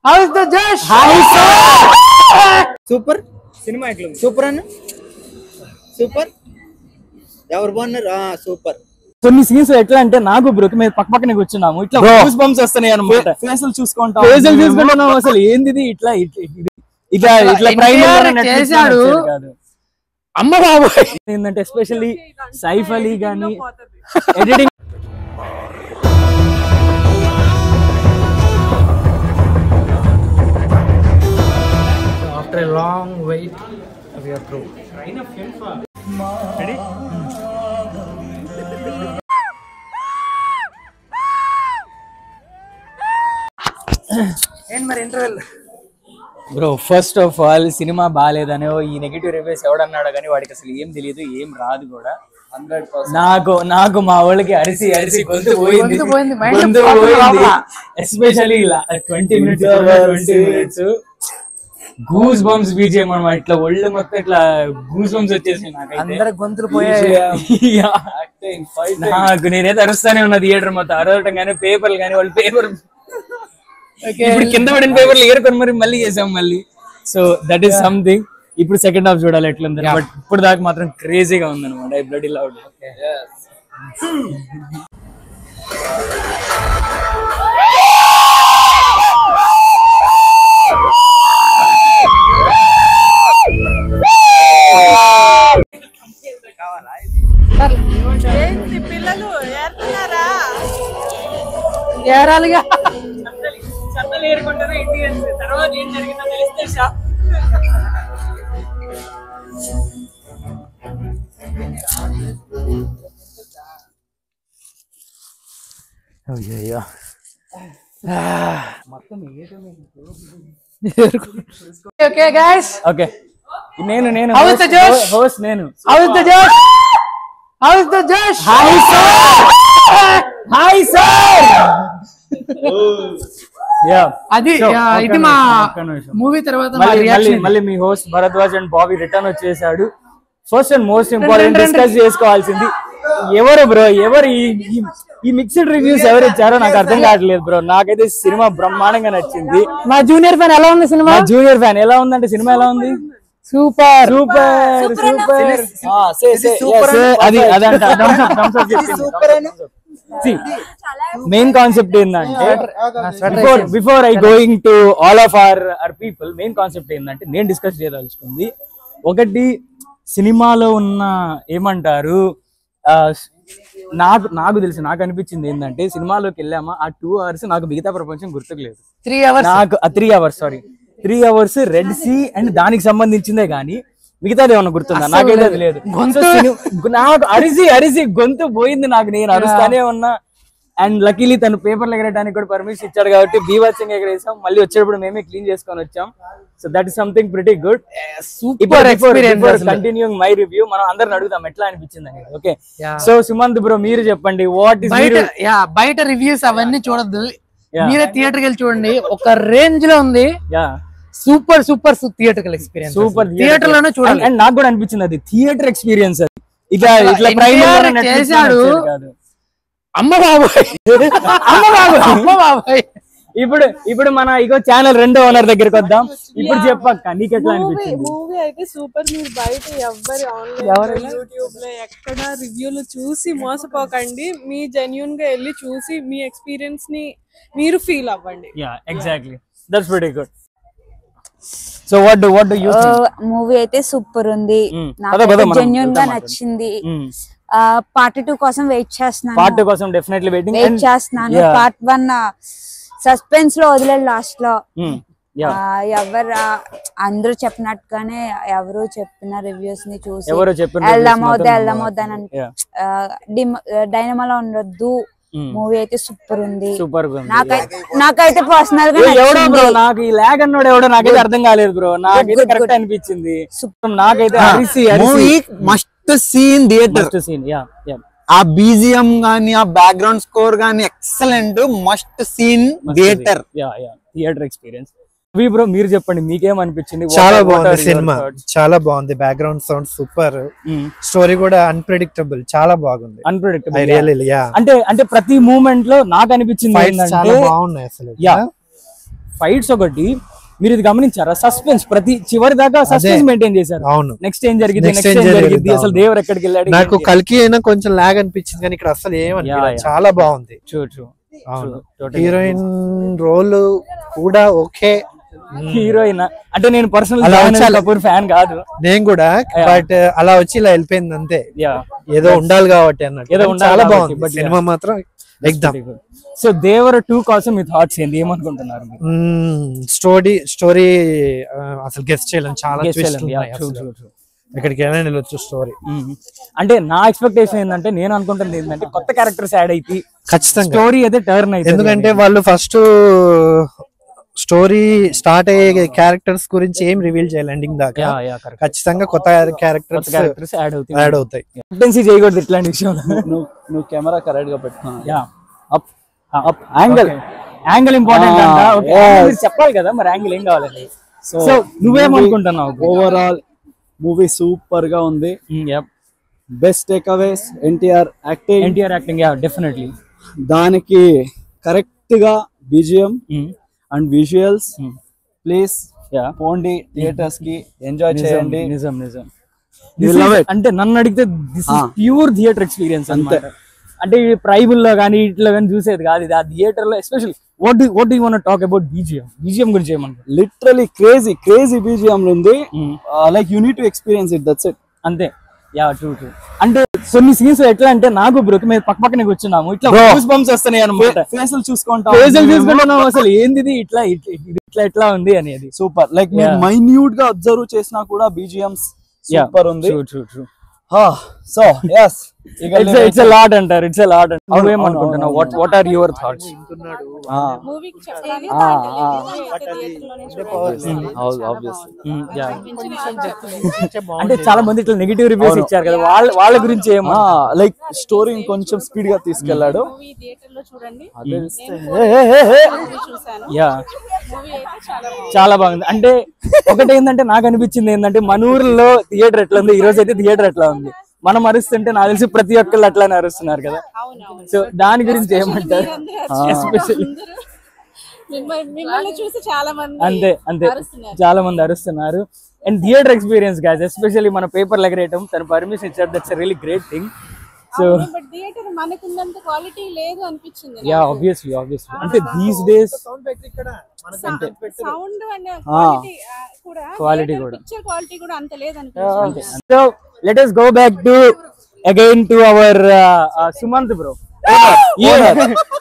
How's the Josh? Hi sir. Super. Cinema ఎట్లా ఉంది? Super అన్న సూపర్ ఎవరు బాగున్నారు సూపర్ కొన్ని సీన్స్ ఎట్లా అంటే నాకు బ్రోకి మేము పక్క పక్కనే కూర్చున్నాము ఇట్లా గూస్ బంప్స్ వస్తున్నాయి అన్నమాట ఫేసులు చూసుకుంటాం అసలు ఏంది ఇట్లా ఇట్లా ఇట్లా ప్రైమర్ చేశాడు అమ్మ బాబు ఏంటంటే ఎస్పెషల్లీ సైఫ్ అలీ గాని editing after a long wait we are through ready and మరి interval bro first of all సినిమా బాగాలేదనే ఈ నెగిటివ్ రివ్యూస్ ఎవడన్నాడో కానీ వాడికి అసలు ఏం తెలియదు ఏం రాదు కూడా నాకు మా వాళ్ళకి అరిసి అరిసి గొంతు పోయింది especially 20 minutes goose bumps BGM అనమాట ఇట్లా ఒళ్ళు మొత్తం ఇట్లా గూస్ బంప్స్ వచ్చేసాయి అందరు గొంతులు పోయాయి నాకు నేనైతే అరుస్తానే ఉన్నా థియేటర్ మొత్తం అరవటం కానీ పేపర్లు కానీ వాళ్ళు పేపర్ ఇప్పుడు కింద పడిన పేపర్లు ఏరుకొని మరి మళ్ళీ చేసాం మళ్ళీ సో దట్ ఈస్ సంథింగ్ ఇప్పుడు సెకండ్ హాఫ్ చూడాలి ఎట్లుంది బట్ ఇప్పుడు దాకా మాత్రం క్రేజీగా ఉంది అనమాట ఐ బ్లడీ లవ్డ్ పిల్లలు ఏరుతున్నారా ఏరాలిగా చందలు ఏరుకుంటారు ఇండియన్స్ తర్వాత ఏం జరిగిందో తెలిస్తే షాక్ అయ్యయ్యో ఓకే గైస్ ఓకే నేను How is the Josh? Host నేను How is the Josh? How is the Josh? Hi sir hi sir yeah అది ఇది మా మూవీ తర్వాత మా రియాక్షన్ మళ్ళీ మీ host Bharadwaj and Bobby return వచ్చేసాడు first and most important discuss చేసుకోవాల్సింది ఎవరు బ్రో ఎవరు ఈ మిక్స్డ్ రివ్యూస్ ఎవరు ఇచ్చారో నాకు అర్థం కావట్లేదు బ్రో నాకైతే సినిమా బ్రహ్మాండంగా నచ్చింది మా జూనియర్ ఫ్యాన్ ఎలా ఉంది సినిమా జూనియర్ ఫ్యాన్ ఎలా ఉందంటే సినిమా ఎలా ఉంది సూపర్ సూపర్ సూపర్ అది అదంట మెయిన్ కాన్సెప్ట్ ఏంటంటే before I going to all of our people main concept ఏంటంటే నేను డిస్కస్ చేయదలుచుకుంది ఒకటి సినిమాలో ఉన్న ఏమంటారు నాకు తెలిసి నాకు అనిపించింది ఏంటంటే సినిమాలోకి వెళ్ళామా ఆ 2 hours నాకు మిగతా ప్రపంచం గుర్తుకు లేదు 3 hours sorry 3 hours Red Sea and దానికి సంబంధించిందే గానీ మిగతాది ఏమన్నా గుర్తుందా నాకైతే అది లేదు నాకు అరిసి గొంతు పోయింది నాకు నేను అరుస్తానే ఉన్నా అండ్ లక్కీలీ తను పేపర్లు ఎగరడానికి కూడా పర్మిషన్ ఇచ్చాడు కాబట్టి బీభత్సంగా ఎగరేసాం మళ్ళీ వచ్చేటప్పుడు మేమే క్లీన్ చేసుకొని వచ్చాం so that is something pretty good super experience continuing my review మనం అందరిని అడుగుదాం ఎట్లా అనిపించింది అనేది ఓకే సో సుమంత్ బ్రో మీరు చెప్పండి వాట్ ఇస్ బయట రివ్యూస్ అవన్నీ చూడద్దు మీరే థియేటర్కి వెళ్ళి చూడండి ఒక రేంజ్ లో ఉంది super super theatre experience super theatre లోనే చూడాలి అండ్ నాకు కూడా అనిపించింది అది థియేటర్ ఎక్స్పీరియన్స్ అది ఇట్లా ప్రైమర్ చేశాడు అమ్మ బాబాయ్ ఇప్పుడు మన ఇగో ఛానల్ 2వ ఓనర్ దగ్గరికి వద్దాం ఇప్పుడు చెప్పక్క నీకు ఎట్లా అనిపించింది మూవీ అయితే సూపర్ మీరు బయట ఆన్లైన్ యూట్యూబ్ లో ఎక్కడ రివ్యూలు చూసి మోసపోకండి మీ జెన్యూన్ గా వెళ్ళి చూసి మీ ఎక్స్పీరియన్స్ ని మీరు ఫీల్ అవ్వండి yeah exactly that's very good so what do you movie అయితే సూపర్ ఉంది నాకు జెన్యూన్ గా నచ్చింది పార్ట్ 2 కోసం వెయిట్ చేస్తున్నాను పార్ట్ 2 కోసం డెఫినెట్లీ వెయిట్ చేస్తున్నాను పార్ట్ 1 సస్పెన్స్ లో వదిలేదు లాస్ట్ లో ఎవరు అందరూ చెప్పినట్టుగానే ఎవరు చెప్పిన రివ్యూస్ ని చూసి వెళ్దామొద్దా అని డైనమాలో ఉండొద్దు మూవీ అయితే సూపర్ ఉంది నాకైతే పర్సనల్ గా నాకు ఈ లాగ్ అన్నోడు ఎవడో నాకైతే అర్థం కాలేదు బ్రో నాకైతే కరెక్ట్ అనిపించింది నాకైతే మస్ట్ సీన్ థియేటర్ ఆ బీజిఎం గానీ ఆ బ్యాక్గ్రౌండ్ స్కోర్ గానీ excellent must scene theatre theatre experience bro మీరు చెప్పండి మీకేమనిపించింది? చాలా బాగుంది సినిమా, చాలా బాగుంది. బ్యాక్గ్రౌండ్ సౌండ్ సూపర్, స్టోరీ కూడా అన్ప్రెడిక్టబుల్, చాలా బాగుంది. అన్ప్రెడిక్టబుల్ అంటే ప్రతి మూమెంట్ లో నాకు అనిపించింది చాలా బాగున్నాయి అసలు. ఫైట్స్ ఒకటి మీరు ఇది గమనించారా? సస్పెన్స్ ప్రతి చివరి దాకా సస్పెన్స్ మెయింటైన్ చేశారు. అవును, నెక్స్ట్ ఏం జరిగింది, అసలు దేవుడు ఎక్కడికి వెళ్ళాడు. నాకు కల్కి అయినా కొంచెం లాగ్ అనిపించింది కానీ ఇక్కడ అసలు ఏమనిపించలేదు, చాలా బాగుంది. హీరోయిన్ రోల్ కూడా ఓకే. హీరోయిన్ అంటే నేను పర్సనల్ కపూర్ ఫ్యాన్ కాదు నేను కూడా, బట్ అలా వచ్చి ఇలా వెళ్ళిపోయింది అంతే. ఏదో ఉండాలి కాబట్టి అన్నట్టు. ఏదో చాలా బాగుంది సినిమా మాత్రం ఎగ్జామ్. సో దేవర 2 కోసం మీ థాట్స్ ఏంటి, ఏమనుకుంటున్నారు? స్టోరీ అసలు గెస్ చేయలేం, చాలా ఎక్కడికి వెళ్ళొచ్చు స్టోరీ. అంటే నా ఎక్స్పెక్టేషన్ ఏంటంటే, నేను అనుకుంటుంది ఏంటంటే కొత్త క్యారెక్టర్స్ యాడ్ అయితే ఖచ్చితంగా స్టోరీ అయితే టర్న్ అయితే, ఎందుకంటే వాళ్ళు ఫస్ట్ స్టోరీ స్టార్ట్ అయ్యే క్యారెక్టర్స్ గురించి ఏం రివీల్ చేయాలి ఎండింగ్ దాకా. ఖచ్చితంగా కొత్త క్యారెక్టర్స్ యాడ్ అవుతాయి. చేయకూడదు ఇట్లాంటి విషయంలో. నువ్వు కెమెరా కరెక్ట్ గా పెట్టుకున్నా, యాంగిల్ ఇంపార్టెంట్ చెప్పాలి కదా, మరి యాంగిల్ ఏం కావాలండి. సో నువ్వేమనుకుంటున్నావు? ఓవరాల్ మూవీ సూపర్ గా ఉంది. Best takeaways NTR acting, definitely. దానికి కరెక్ట్ గా BGM అండ్ విజువల్స్. ప్లీజ్ పోండి థియేటర్స్ కి, ఎంజాయ్ చేయండి. నిజం. అంటే నన్ను అడిగితే this is pure theatre experience అన్నమాట. అంటే ప్రైబుల్ లో కానీ ఇట్లా కానీ చూసేది కాదు, ఇది ఆ థియేటర్ లో. Especially what do you want to talk about BGM గురించి ఏమంటారు? లిటరలీ క్రేజీ BGM ఉంది. Like you need to experience it, that's it. అంతే. ట్రూ. అంటే కొన్ని సీన్స్ ఎట్లా అంటే, నాకు బ్రోక్ మేము పక్కనే కూర్చున్నాము, ఇట్లా గూస్ బంప్స్ వస్తున్నాయి అన్నమాట. ఫేసులు చూసుకుంటాం, అసలు ఏంది ఇట్లా ఉంది అనేది. సూపర్. లైక్ మీరు మైన్యూట్ గా అబ్జర్వ్ చేసినా కూడా BGMs సూపర్ ఉంది. True. So yes, it's a lot అంటారు. నువ్వేమనుకుంటున్నావు? what are your thoughts? అంటే చాలా మంది ఇట్లా నెగటివ్ రివ్యూస్ ఇచ్చారు కదా, వాళ్ళ గురించి ఏమో. లైక్ స్టోరీ కొంచెం స్పీడ్ గా తీసుకెళ్లాడు. చాలా బాగుంది. అంటే ఒకటి ఏంటంటే, నాకు అనిపించింది ఏంటంటే, మన ఊర్లో థియేటర్ ఎట్లా ఉంది, ఈ రోజు అయితే థియేటర్ ఎట్లా ఉంది. మనం అరుస్తుంటే నాకు తెలిసి ప్రతి ఒక్కళ్ళు అట్లానే అరుస్తున్నారు కదా. సో దాని గురించి ఏమంటారు? అంతే చాలా మంది అరుస్తున్నారు. And theatre experience guys, especially మన పేపర్ లెగరేయటం, తన పర్మిషన్ ఇచ్చారు, that's really great thing. So theatre మనకున్నంత క్వాలిటీ లేదు అనిపించింది. ఆబ్వియస్లీ అంటే these days sound and quality కూడా పిక్చర్ క్వాలిటీ కూడా అంత లేదు అనిపించింది. So let us go back to our Sumant bro.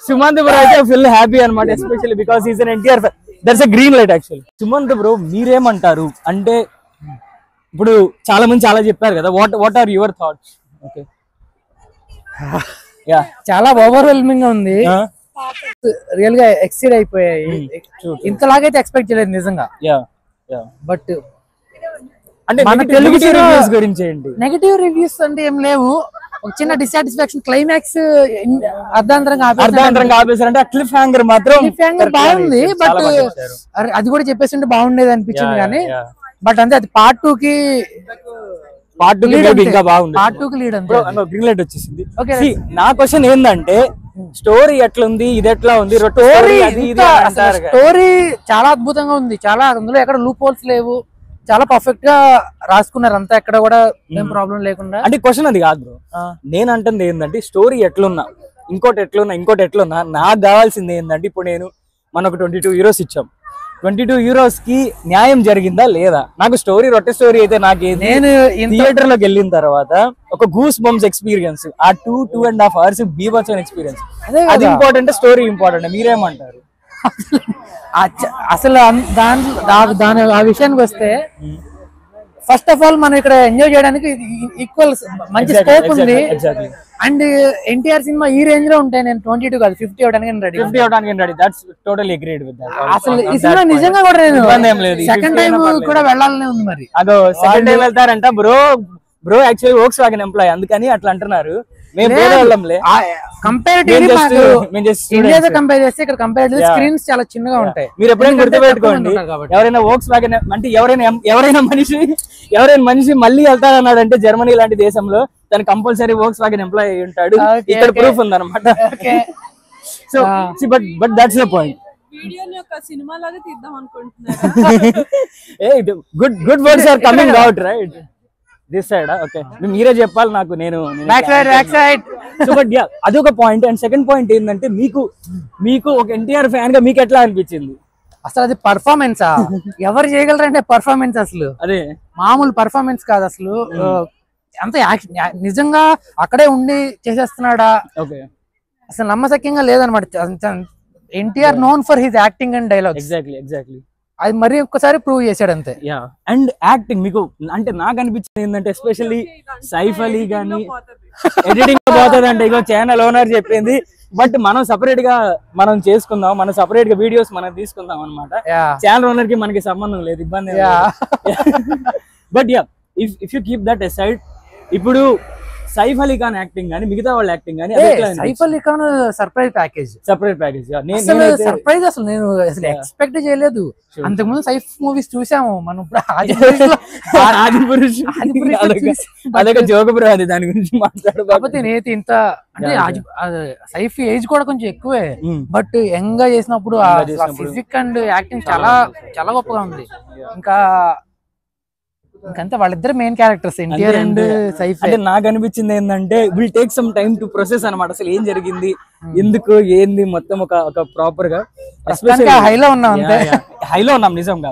Sumant bro అయితే ఫుల్ హ్యాపీ అన్నమాట, especially because he's an NTR fan. That's a green light actually. Sumant bro మీరేమంటారు? అంటే ఇప్పుడు చాలా మంది చాలా చెప్పారు కదా, what are your thoughts? Okay. చాలా ఓవర్వెల్మింగ్ గా ఉంది. రియల్ గా ఎక్సైడ్ అయిపోయాయి. ఇంతలాగైతే ఎక్స్పెక్ట్ చేయలేదు నిజంగా. బట్ అంటే మన తెలుగు రివ్యూస్ గురించి ఏంటి? నెగటివ్ రివ్యూస్ అంటే ఏం లేవు. ఒక చిన్న డిసాటిస్ఫాక్షన్, క్లైమాక్స్ అర్ధాంతరంగా ఆపేసారు. అంటే క్లిఫ్ హ్యాంగర్ మాత్రం బాగుంది, బట్ అది కూడా చెప్పేసి బాగుండేది అనిపించింది కానీ. బట్ అంటే అది పార్ట్ 2 కి ఇంకా బాగుంది. పార్ట్ 2 కి లీడ్ అంతే. గ్రీన్ లైట్ వచ్చేసింది. నా క్వశ్చన్ ఏంటంటే, స్టోరీ ఎట్లుంది, ఇది ఎట్లా ఉంది? స్టోరీ చాలా అద్భుతంగా ఉంది. చాలా అందులో ఎక్కడ లూప్ హోల్స్ లేవు, చాలా పర్ఫెక్ట్ గా రాసుకున్నారు అంతా, ఎక్కడ కూడా ఏం ప్రాబ్లం లేకుండా. అంటే క్వశ్చన్ అది కాదు బ్రో, నేను అంటుంది ఏంటంటే, స్టోరీ ఎట్లున్నా ఇంకోటి ఎట్లున్నా నాకు కావాల్సింది ఏంటంటే, ఇప్పుడు మనకు 22 euros ఇచ్చాం, 22 euros కి న్యాయం జరిగిందా లేదా? నాకు స్టోరీ రొట్టె స్టోరీ అయితే నాకేంది, నేను థియేటర్ లోకి వెళ్ళిన తర్వాత ఒక గూస్ బంప్స్ ఎక్స్పీరియన్స్, ఆ 2.5 hours బీభత్సమైన ఎక్స్పీరియన్స్, అది ఇంపార్టెంట్, స్టోరీ ఇంపార్టెంట్. మీరేమంటారు? అసలు దాని ఆ విషయానికి వస్తే, ఫస్ట్ ఆఫ్ ఆల్ మనం ఇక్కడ ఎంజాయ్ చేయడానికి ఈక్వల్ మంచి స్కోప్ ఉంది. అండ్ ఎన్టీఆర్ సినిమా ఈ రేంజ్ లో ఉంటాయి, నేను 22 కాదు 50 అవడానికి ready. That's totally agreed with that. అసలు ఈ సినిమా నిజంగా కూడా నేను సెకండ్ టైం కూడా వెళ్ళాలనే ఉంది. మరి అదో సెకండ్ టైం వెళ్తారంట bro, bro actually Volkswagen employ అందుకని అట్లా అంటున్నారు. మేము వేరే వాళ్ళంలే. ఇండియాతో కంపేర్ చేస్తే ఇక్కడ కంపారిటివ్లీ స్క్రీన్స్ చాలా చిన్నగా ఉంటాయి. మీరు ఎప్పుడైనా గుర్తుపెట్టుకోండి, ఎవరైనా వోక్స్ వ్యాగన్ అంటే ఎవరైనా మనిషి మళ్ళీ వెళ్తారన్నాడు అంటే జర్మనీ లాంటి దేశంలో తను కంపల్సరీ వోక్స్ వ్యాగన్ ఎంప్లాయ్ అయి ఉంటాడు. ఇక్కడ ప్రూఫ్ ఉందన్నమాట. So but that's the point. వీడియోని ఒక సినిమా లాగా తీద్దాం అనుకుంటున్నారా? Good words are coming out right this side. Okay మీరే చెప్పాలి నాకు. నేను సో బట్ యా అదొక పాయింట్. అండ్ సెకండ్ పాయింట్ ఏంటంటే మీకు ఒక ఎన్టీఆర్ ఫ్యాన్ గా మీకు ఎట్లా అనిపించింది? అసలు అది పర్ఫార్మెన్సా? ఎవరు చేయగలరంటే పర్ఫార్మెన్స్ అసలు అదే మామూలు పర్ఫార్మెన్స్ కాదు అసలు. అంత నిజంగా అక్కడే ఉండి చేసేస్తున్నాడా? అసలు నమ్మశక్యంగా లేదనమాట. NTR known for his acting and dialogue. Exactly అది మరి ఒక్కసారి ప్రూవ్ చేశాడు అంతే. అండ్ యాక్టింగ్ మీకు అంటే నాకు అనిపించింది ఏంటంటే ఎస్పెషల్లీ సైఫ్ అలీ గానీ ఎడిటింగ్ పోతుంది అంటే ఇగో ఛానల్ ఓనర్ చెప్పింది. బట్ మనం సపరేట్ గా మనం చేసుకుందాం, మనం సపరేట్ గా వీడియోస్ మనం తీసుకుందాం అనమాట. ఛానల్ ఓనర్ కి మనకి సంబంధం లేదు, ఇబ్బంది. But yeah if you keep that aside, ఇప్పుడు సైఫ్ అలీ ఖాన్ యాక్టింగ్ గానీ మిగతా వాళ్ళ యాక్టింగ్ గానీ Saif Ali Khan surprise package. Surprise అసలు నేను అసలు ఎక్స్పెక్ట్ చేయలేదు. అంతకుముందు సైఫ్ మూవీస్ చూసాము మనం. అదొక జోక్ బ్రో, అది దాని గురించి మాట్లాడు. కాకపోతే నేతి ఇంత అంటే సైఫ్ ఏజ్ కూడా కొంచెం ఎక్కువే, బట్ యంగ్ గా చేసినప్పుడు ఫిజిక్ అండ్ యాక్టింగ్ చాలా చాలా గొప్పగా ఉంది. ఇంకంతా వాళ్ళిద్దరు main characters NTR and Saif. అంటే నాకు అనిపించింది ఏంటంటే will take some time to process అనమాట. అసలు ఏం జరిగింది, ఎందుకు ఏంది మొత్తం ఒక ప్రాపర్ గా హైలో ఉన్నాం, హైలో ఉన్నాం నిజంగా.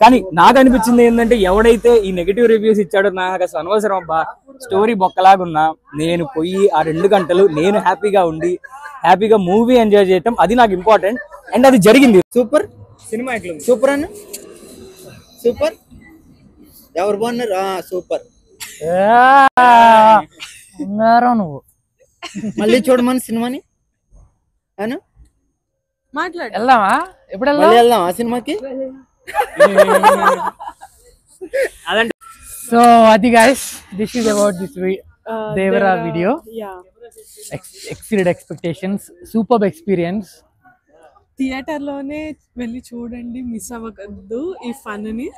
కానీ నాకు అనిపించింది ఏంటంటే ఎవడైతే ఈ నెగటివ్ రివ్యూస్ ఇచ్చాడో నాకు అసలు అనవసరం అబ్బా. స్టోరీ బొక్కలాగున్నా నేను పోయి ఆ 2 గంటలు నేను హ్యాపీగా ఉండి హ్యాపీగా మూవీ ఎంజాయ్ చేయటం అది నాకు ఇంపార్టెంట్. అండ్ అది జరిగింది. సూపర్ సినిమా ఎట్లా? సూపర్ అన్న సూపర్. ఎవరు బాగున్నారు? సూపర్. నువ్వు మళ్ళీ చూడమని సినిమాని వెళ్దామా? ఎప్పుడు వెళ్దాం ఆ సినిమాకి? సో అది guys, this is about this Devara video. Exceeded expectations, super experience. Theatre లోనే వెళ్ళి చూడండి, మిస్ అవ్వకద్దు ఈ ఫన్ ని.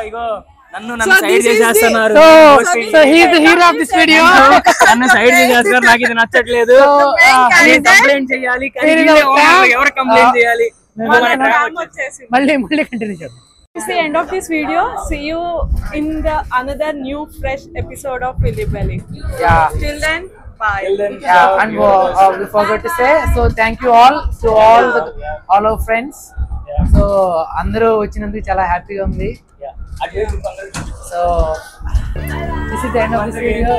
ఇగో నన్ను సైడ్ చేసేస్తున్నారు. So he is the hero of this video. నన్ను సైడ్ చేసేస్తున్నారు, నాకు ఇది నచ్చట్లేదు. కంప్లైంట్ చేయాలి, ఎవరు కంప్లైంట్ చేయాలి? మళ్ళీ కంటిన్యూ చేద్దాం. It's the end of this video. See you in the another new fresh episode of Philip Belly. Till then, bye. And we forgot to say, so thank you all to all our friends. So అందరూ వచ్చినందుకు చాలా హ్యాపీగా ఉంది. So this is the end of this video.